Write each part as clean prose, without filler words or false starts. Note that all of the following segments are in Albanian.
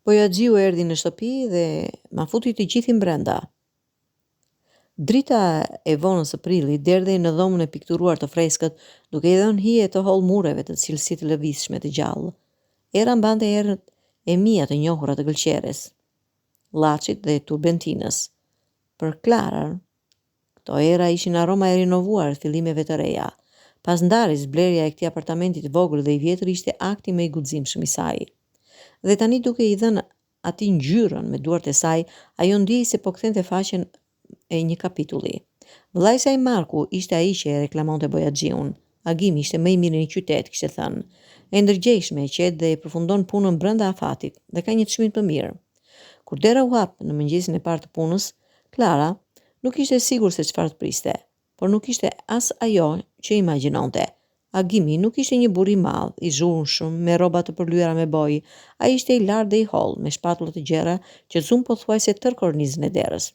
Bojaxhiu erdhi në shtëpi dhe ma futi të gjithin brenda. Drita e vonës së prillit derdhej në dhomën e pikturuar të freskët, duke I dhënë hije të holl mureve të cilësisë të lëvizshme të gjallë. Era mbante erët e mia të njohura të gëlqeres, llaçit dhe turbentinës. Për Klarën, këto era ishin aroma e rinovuar të fillimeve të reja. Pas ndarjes, blerja e këtij apartamenti të vogël dhe I vjetër ishte akti më I guximshëm I saj. Dhe tani duke I dhënë atij ngjyrën me duart e saj, ajo ndiej se po kthente faqen e një kapitulli. Vllai I saj Marku ishte ai që e reklamonte Bojaxhiun. Agimi ishte më I miri në qytet, kishte thënë. E ndërgjegjshme, e qetë dhe e përfundon punën brenda afatit dhe ka një çmim të mirë. Kur dera u hap në mëngjesin e parë të punës, Klara nuk ishte sigur se çfarë të priste, por nuk ishte as ajo që imagjinonte. Agimi nuk ishte një burr I madh, I zhurmshëm, me rroba të përlyera me bojë. Ai ishte I lartë dhe I hollë, me shpatulla të gjera që zum pothuajse tër kornizën e derës.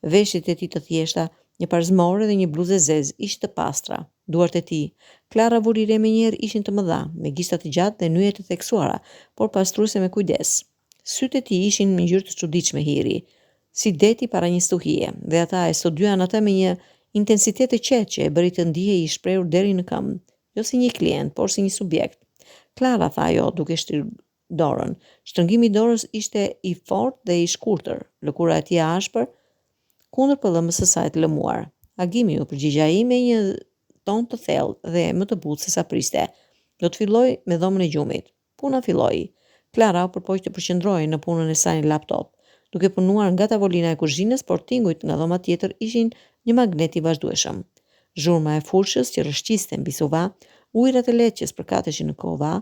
Veshjet e tij të thjeshta, një parzmore dhe një bluzë zezë ishte të pastra. Duart e tij, Klara vuri re menjëherë ishin të mëdha, me gishta të gjatë dhe nyje të theksuara, por pastruese me kujdes. Sytë e tij ishin me ngjyrë të çuditshme hiri, si deti para një stuhie, dhe ata e studyan atë me një intensitet të qetë që e bëri të ndihej I shprehur deri në këmbë. Jo si një klient, por si një subjekt. Klara, tha ajo, duke shtyr dorën. Shtrëngimi I dorës ishte I fortë dhe I shkurtër, lëkura e tij e ashpër kundër pëllëmës së saj të lëmuar. Agimi u përgjigj ai me një ton të thellë dhe më të butë se sa priste. Do të filloj me dhomën e gjumit. Puna filloi. Klara u përpoq të përqendrohej në punën e saj në laptop, duke punuar nga tavolina e kuzhinës, por tingujt nga dhoma tjetër ishin një magnet I vazhdueshëm. Zhurma e furshës që rrëshqiste mbi suva, ujërat e lehtë që spërkateshin në kova,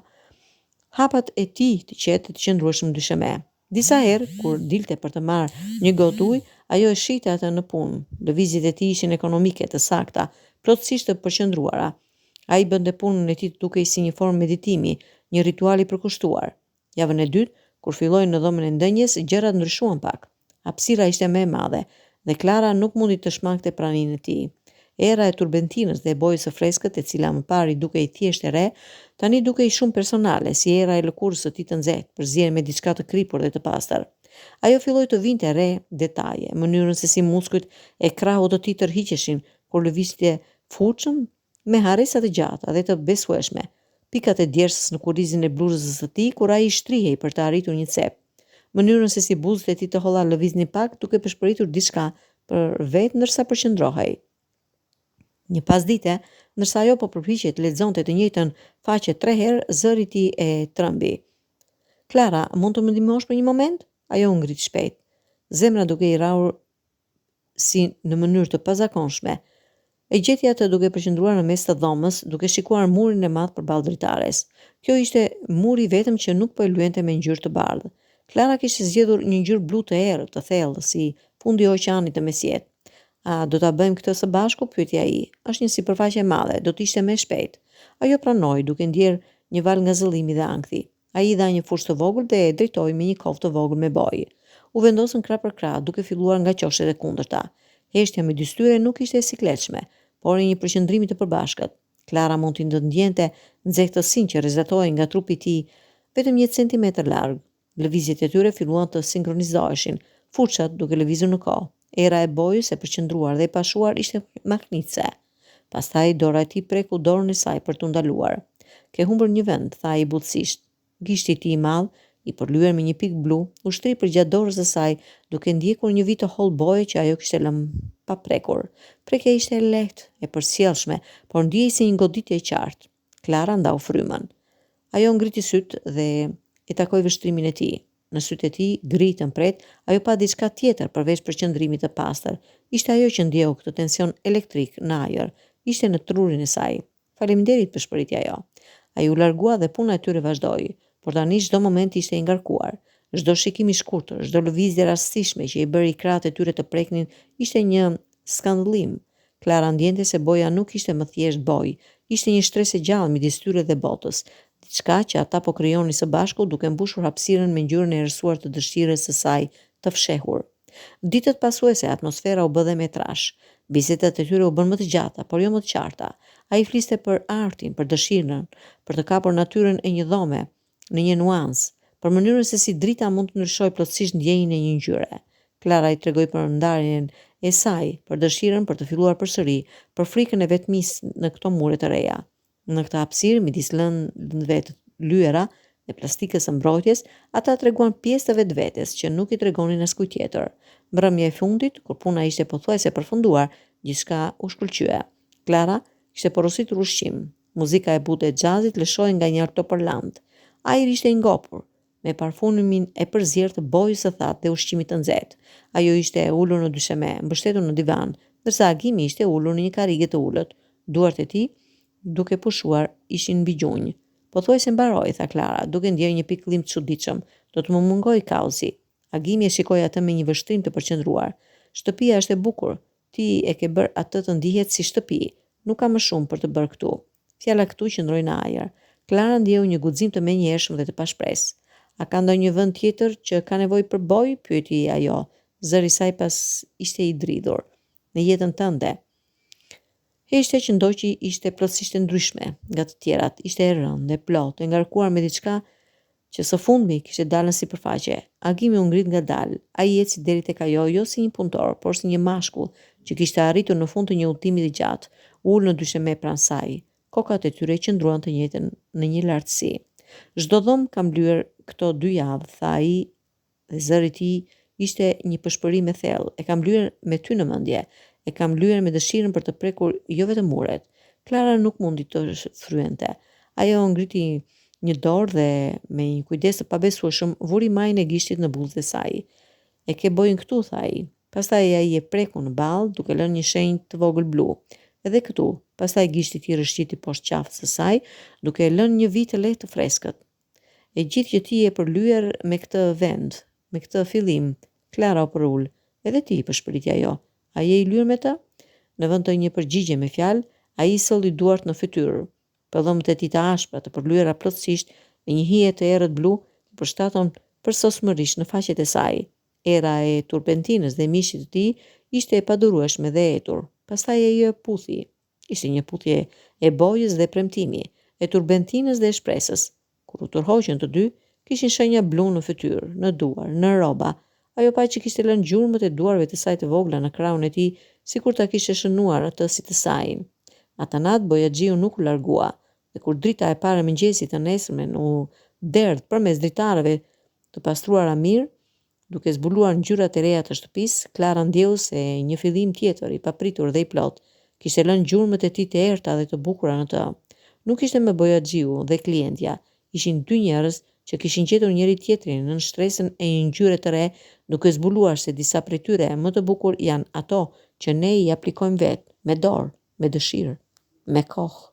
hapat e tij të qetë të qëndrueshëm dysheme. Disa herë, kur dilte për të marrë një gotë ujë, ajo e shihte atë në punë. Lëvizjet e tij ishin ekonomike, të sakta, plotësisht të përqendruara. Ai bënte punën e tij dukej si një formë meditimi, një ritual I përkushtuar. Javën e dytë, kur filloi në dhomën e ndënjes, gjërat ndryshuan pak. Hapësira ishte më e madhe dhe Klara nuk mundi të shmangte praninë e tij. Era e turbentinës dhe e bojës së freskët, e cila më parë I dukej thjesht e re, tani dukej shumë personale, si era e lëkurës së tij të nxehtë, përzier me diçka të kripur dhe të pastër. Ajo filloi të vinte re detaje, mënyrën se si muskujt e krahut të tij tërhiqeshin kur lëvizte furçën me harresa të gjata dhe të besueshme. Pikat e djersës në kurrizin e bluzës së tij kur ai shtrihej për të arritur një cep. Mënyrën se si buzët e tij të holla lëviznin pak duke përshpëritur diçka për vetë ndërsa përqendrohej. Një pasdite, ndërsa ajo po përpiqej të lexonte të njëjtën faqe 3 herë, zëri I tij e trembi. Klara, mund të më ndihmosh për një moment? Ajo u ngrit shpejt, zemra duke I rrahur si në mënyrë të pazakonshme. E gjeti atë duke përqendruar në mes të dhomës, duke shikuar murin e madh përballë dritares. Kjo ishte muri vetëm që nuk po e lyente me ngjyrë të bardhë. Klara kishte zgjedhur një ngjyrë blu të errët, të thellë, si fundi I oqeanit të mesjet. A do ta bëjmë këtë së bashku? Pyeti ai. Është një sipërfaqe e madhe, do të ishte më shpejt. Ajo pranoi, duke ndjer një val nga zëllimi dhe ankthi. Ai dha një furçë të vogël dhe e drejtoi me një kovë të vogël me bojë. U vendosën krah për krah, duke filluar nga qoshet e kundërta. Heshtja midis tyre nuk ishte e sikletshme, por një përqendrim I të përbashkët. Klara mund të ndjente nxehtësinë që rrezatohej nga trupi I tij vetëm 1 centimetër larg. Lëvizjet e tyre filluan të sinkronizoheshin, furçat duke lëvizur në kohë. Era e bojës e përqendruar dhe e pashuar ishte mahnitse. Pastaj dora e tij preku dorën e saj për t'u ndaluar. Ke humbur një vend, tha ai butësisht. Gishti I tij I madh, I përlyer me një pikë blu, u shtri përgjatë dorës së saj, duke ndjekur një vit të holl boje që ajo kishte lënë pa prekur. Prekja ishte e lehtë, e përcjellshme, por ndjehej si një goditje e qartë. Klara ndau frymën. Ajo ngriti syt dhe I takoi vështrimin e tij. Në sytë e tij, gritën pret, ajo pa diçka tjetër përveç përqendrimit të pastër. Ishte ajo që ndjeu këtë tension elektrik në ajër, ishte në trurin e saj. Faleminderit, përshpëriti ajo. Ai u largua dhe puna e tyre vazhdoi, por tani çdo moment ishte I ngarkuar. Çdo shikim I shkurtër, çdo lëvizje rastësishme që I bëri krahët e tyre të preknin, ishte një skandëllim. Klara ndjente se boja nuk ishte më thjesht bojë, ishte një shtresë e gjallë midis tyre dhe botës. Diçka që ata po krijonin së bashku duke mbushur hapësirën me ngjyrën e errësuar të dëshirës së saj të fshehur. Ditët pasuese atmosfera u bë dhe më trash. Bisedat e tyre u bën më të gjata, por jo më të qarta. Ai fliste për artin, për dëshirën, për të kapur natyrën e një dhome, në një nuancë, për mënyrën se si drita mund të ndryshojë plotësisht ndjenjën e një ngjyre. Klara i tregoi për ndarjen e saj, për dëshirën për të filluar përsëri, për frikën e vetmisë në këto mure të reja. Në këtë hapësirë midis lëndëve të lyera dhe plastikës së mbrojtjes, ata treguan pjesë të vetvetes që nuk i tregonin askujt tjetër. Mbrëmja e fundit, kur puna ishte pothuajse e përfunduar, gjithçka u shkëlqye. Klara kishte porositur ushqim. Muzika e butë e xhazit lëshoi nga një altoparlant. Ajri ishte i ngopur, me parfumin e përzier të bojës së thatë dhe ushqimit të nxehtë. Ajo ishte e ulur në dysheme, mbështetur në divan, ndërsa Agimi ishte ulur në një karrige të ulët. Duart e tij, duke pushuar, ishin mbi gjunjë. Pothuajse mbaroi, tha Klara, duke ndjerë një pikëllim të çuditshëm. Do të më mungoj kauzi. Agimi e shikoi atë me një vështrim të përqendruar. Shtëpia është e bukur. Ti e ke bërë atë të ndihet si shtëpi. Nuk ka më shumë për të bërë këtu. Fjala këtu qëndroi në ajër. Klara ndjeu një guxim të menjëhershëm dhe të pashpresë. A ka ndonjë vend tjetër që ka nevojë për bojë? Pyeti ajo. Zëri i saj pas ishte i dridhur. Në jetën tënde. Ishte që ndoqi ishte plotësisht e ndryshme nga të tjerat, ishte e rëndë, e plotë, e ngarkuar me diçka që së fundmi kishte dalë në sipërfaqe. Agimi u ngrit ngadalë. Ai eci deri tek ajo, jo si një punëtor, por si një mashkull që kishte arritur në fund të një udhëtimi të gjatë, ul në dysheme pranë saj. Kokat e tyre qëndruan të njëjtën në një lartësi. Çdo dhomë ka mbylur këto 2 javë, tha ai, dhe zëri i tij ishte një pëshpërim e thellë. E ka mbylur me ty në mendje. E kam lyer me dëshirën për të prekur jo vetëm muret. Klara nuk mundi të fryente. Ajo ngriti një dorë dhe me një kujdes të pabesueshëm vuri majën e gishtit në bullët e saj. E ke bojën këtu, tha ai. Pastaj ai e preku në ballë duke lënë një shenjë të vogël blu. Edhe këtu, pastaj gishti i tij rëshqiti poshtë qafës së saj, duke lënë një vit të lehtë të freskët. E gjithë që ti e përlyer me këtë vend, me këtë fillim, Klara u përul. Edhe ti, përshpëriti ajo. A je i lyer me të? Në vend të një përgjigje me fjalë, ai solli duart në fytyrë. Pëllëmët e tij të ashpra të përlyera plotësisht me një hije të errët blu përshtaton përsosmërisht në faqet e saj. Era e turpentinës dhe mishit të tij ishte e padurueshme dhe etur. Pastaj ai e puthi. Ishte një puthje e bojës dhe premtimi, e turpentinës dhe e shpresës. Kur u tërhoqën të dy, kishin shenja blu në fytyrë, në duar, në rroba. Ajo pa që kishte lënë gjurmët e duarve të saj të vogla në krahun e tij, sikur ta kishte shënuar atë si të sajin. Atë natë Bojaxhiu nuk u largua, dhe kur drita e parë e mëngjesit të nesërmen u derdh përmes dritarëve të pastruara mirë, duke zbuluar ngjyrat e reja të shtëpisë, Klara ndjeu se një fillim tjetër, i papritur dhe i plot, kishte lënë gjurmët e tij të errta dhe të bukura në të. Nuk ishte më Bojaxhiu dhe klientja, ishin 2 njerëz që kishin gjetur njëri tjetrin në shtresën e një ngjyre të re, duke zbuluar se disa prej tyre më të bukur janë ato që ne i aplikojmë vetë, me dorë, me dëshirë, me kohë.